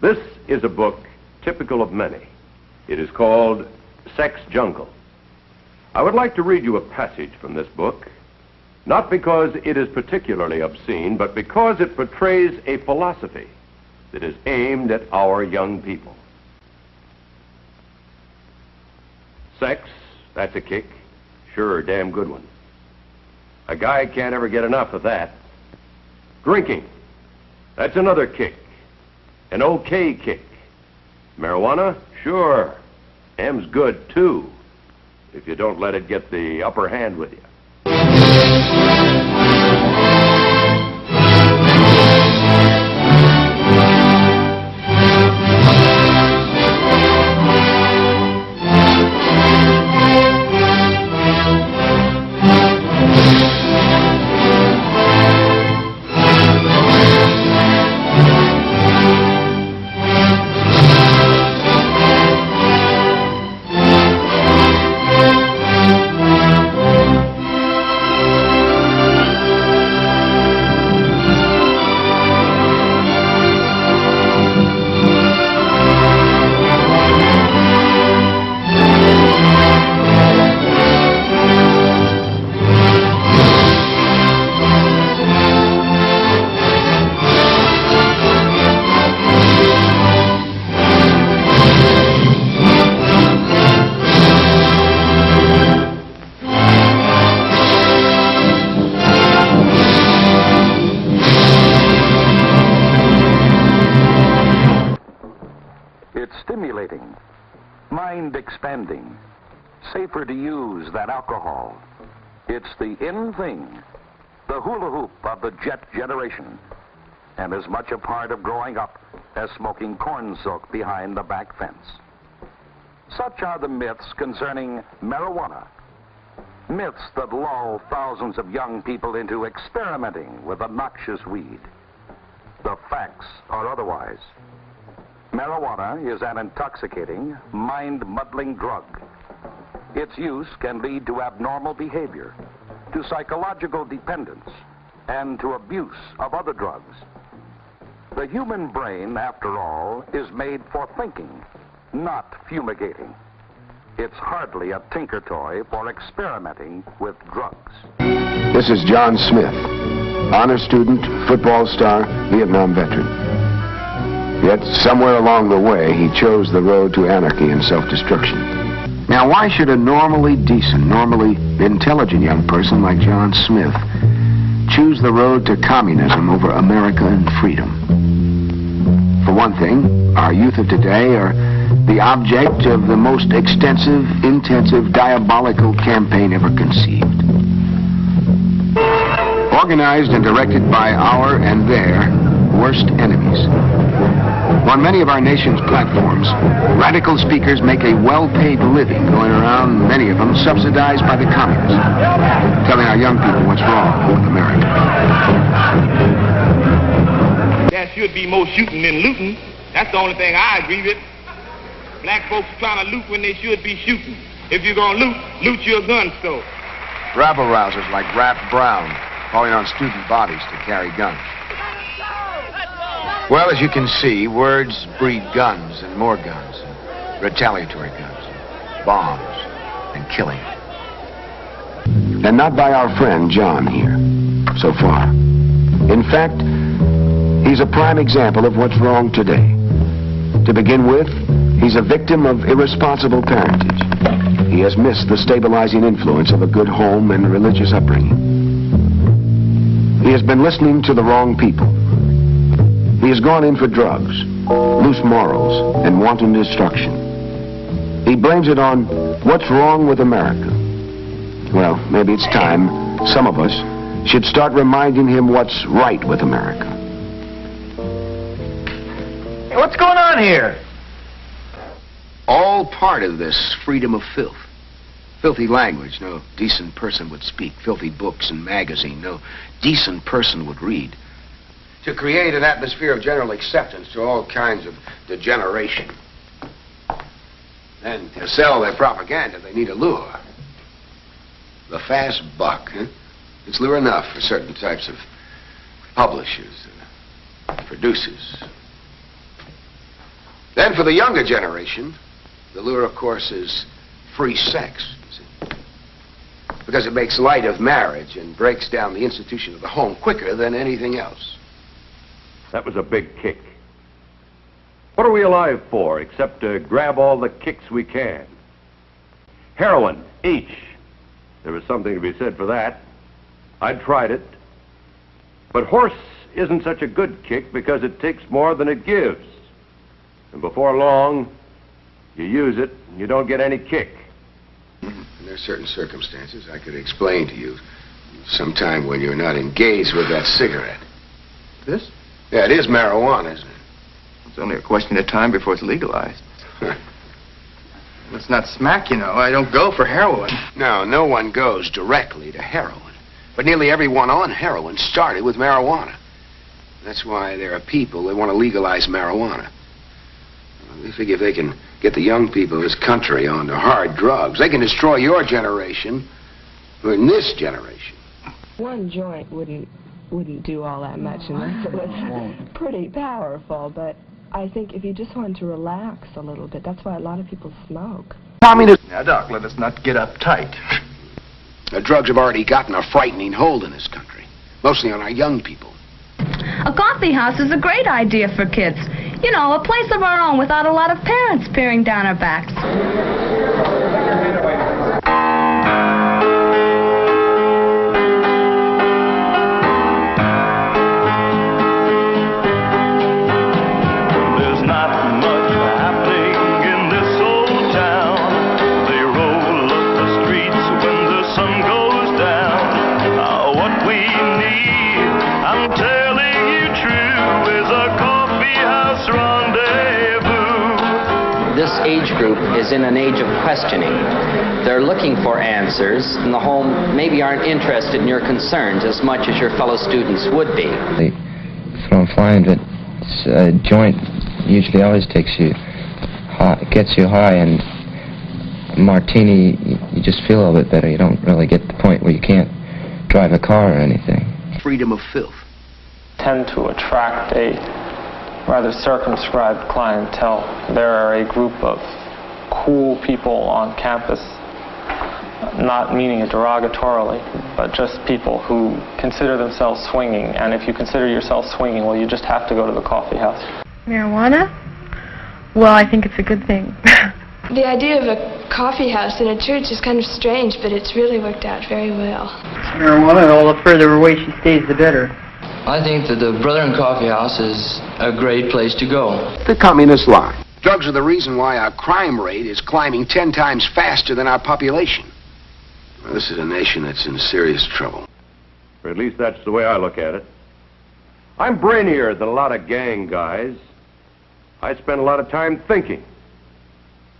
This is a book typical of many. It is called Sex Jungle. I would like to read you a passage from this book, not because it is particularly obscene, but because it portrays a philosophy that is aimed at our young people. Sex, that's a kick. Sure, a damn good one. A guy can't ever get enough of that. Drinking, that's another kick. An okay kick. Marijuana, sure. M's good, too, if you don't let it get the upper hand with you. Stimulating, mind-expanding, safer to use than alcohol. It's the in thing, the hula hoop of the jet generation, and as much a part of growing up as smoking corn silk behind the back fence. Such are the myths concerning marijuana, myths that lull thousands of young people into experimenting with a noxious weed. The facts are otherwise. Marijuana is an intoxicating, mind-muddling drug. Its use can lead to abnormal behavior, to psychological dependence, and to abuse of other drugs. The human brain, after all, is made for thinking, not fumigating. It's hardly a tinker toy for experimenting with drugs. This is John Smith, honor student, football star, Vietnam veteran. Yet, somewhere along the way, he chose the road to anarchy and self-destruction. Now, why should a normally decent, normally intelligent young person like John Smith choose the road to communism over America and freedom? For one thing, our youth of today are the object of the most extensive, intensive, diabolical campaign ever conceived. Organized and directed by our and their worst enemies. On many of our nation's platforms, radical speakers make a well-paid living going around, many of them subsidized by the communists, telling our young people what's wrong with America. There should be more shooting than looting. That's the only thing I agree with. Black folks are trying to loot when they should be shooting. If you're going to loot your gun store. Rabble-rousers like Rap Brown calling on student bodies to carry guns. Well, as you can see, words breed guns and more guns, and retaliatory guns, and bombs, and killing. And not by our friend John here, so far. In fact, he's a prime example of what's wrong today. To begin with, he's a victim of irresponsible parentage. He has missed the stabilizing influence of a good home and religious upbringing. He has been listening to the wrong people. He has gone in for drugs, loose morals, and wanton destruction. He blames it on what's wrong with America. Well, maybe it's time some of us should start reminding him what's right with America. Hey, what's going on here? All part of this freedom of filth. Filthy language no decent person would speak. Filthy books and magazine no decent person would read. To create an atmosphere of general acceptance to all kinds of degeneration. And to sell their propaganda, they need a lure. The fast buck, huh? It's lure enough for certain types of publishers and producers. Then for the younger generation, the lure, of course, is free sex. You see. Because it makes light of marriage and breaks down the institution of the home quicker than anything else. That was a big kick. What are we alive for except to grab all the kicks we can? Heroin, each. There was something to be said for that. I'd tried it. But horse isn't such a good kick because it takes more than it gives. And before long, you use it and you don't get any kick. And there are certain circumstances I could explain to you sometime when you're not engaged with that cigarette. This? Yeah, it is marijuana, isn't it? It's only a question of time before it's legalized. Let's not smack, you know. I don't go for heroin. No, no one goes directly to heroin. But nearly everyone on heroin started with marijuana. That's why there are people that want to legalize marijuana. They figure if they can get the young people of this country onto hard drugs, they can destroy your generation, or in this generation. One joint wouldn't do all that much unless it was pretty powerful, but I think if you just wanted to relax a little bit, that's why a lot of people smoke. Communist. Now, Doc, let us not get uptight. The drugs have already gotten a frightening hold in this country, mostly on our young people. A coffee house is a great idea for kids. You know, a place of our own without a lot of parents peering down our backs. There's not much happening in this old town. They roll up the streets when the sun goes down. What we need, I'm telling you true, is a coffee house rendezvous. This age group is in an age of questioning. They're looking for answers, and the home maybe aren't interested in your concerns as much as your fellow students would be. That's what I'm finding, but a joint usually always takes you high, gets you high, and martini, you just feel a little bit better. You don't really get to the point where you can't drive a car or anything. Freedom of filth. Tend to attract a rather circumscribed clientele. There are a group of cool people on campus, not meaning it derogatorily, but just people who consider themselves swinging. And if you consider yourself swinging, well, you just have to go to the coffee house. Marijuana? Well, I think it's a good thing. The idea of a coffee house in a church is kind of strange, but it's really worked out very well. Marijuana, all the further away she stays, the better. I think that the Brethren Coffee House is a great place to go. The communist line. Drugs are the reason why our crime rate is climbing 10 times faster than our population. Well, this is a nation that's in serious trouble. Or at least that's the way I look at it. I'm brainier than a lot of gang guys. I spend a lot of time thinking.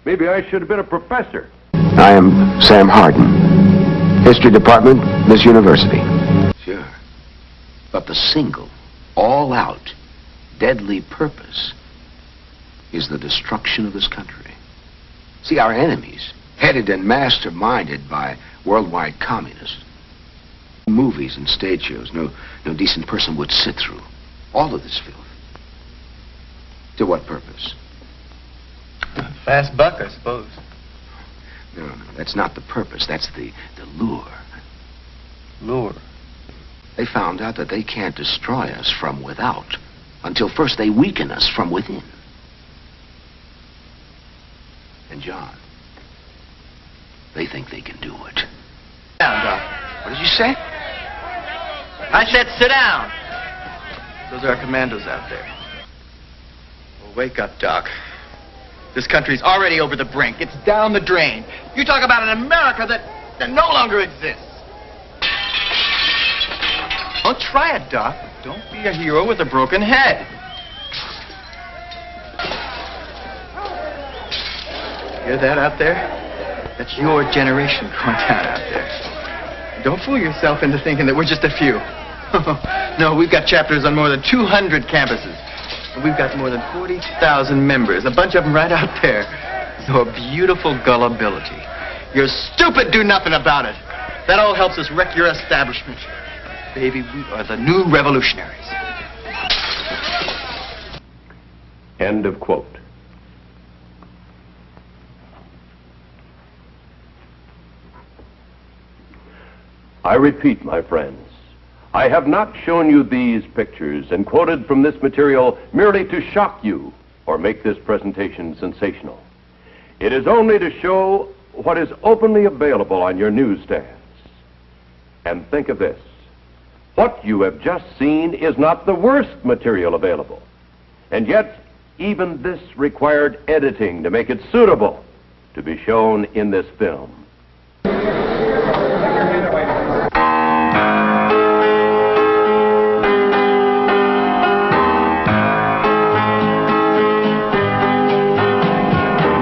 Maybe I should have been a professor. I am Sam Hardin, History Department, Miss University. Sure. But the single, all-out, deadly purpose is the destruction of this country. See, our enemies, headed and masterminded by worldwide communists, movies and stage shows no decent person would sit through. All of this filth. To what purpose? Fast buck, I suppose. No, that's not the purpose. That's the lure. Lure? They found out that they can't destroy us from without until first they weaken us from within. And John, they think they can do it. Sit down, Doc. What did you say? I said sit down. Those are our commandos out there. Well, wake up, Doc. This country's already over the brink. It's down the drain. You talk about an America that no longer exists. Don't try it, Doc. Don't be a hero with a broken head. Hear that out there? That's your generation going down out there. Don't fool yourself into thinking that we're just a few. No, we've got chapters on more than 200 campuses. And we've got more than 40,000 members, a bunch of them right out there. So a beautiful gullibility. You're stupid, do nothing about it. That all helps us wreck your establishment. Baby, we are the new revolutionaries. End of quote. I repeat, my friends, I have not shown you these pictures and quoted from this material merely to shock you or make this presentation sensational. It is only to show what is openly available on your newsstands. And think of this. What you have just seen is not the worst material available. And yet, even this required editing to make it suitable to be shown in this film.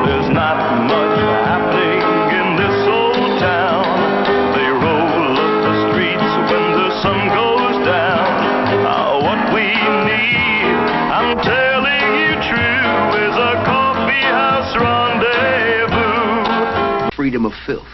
There's not much happening in this old town. They roll up the streets when the sun goes down. What we need, I'm telling you true, is a coffee house rendezvous. Freedom of filth.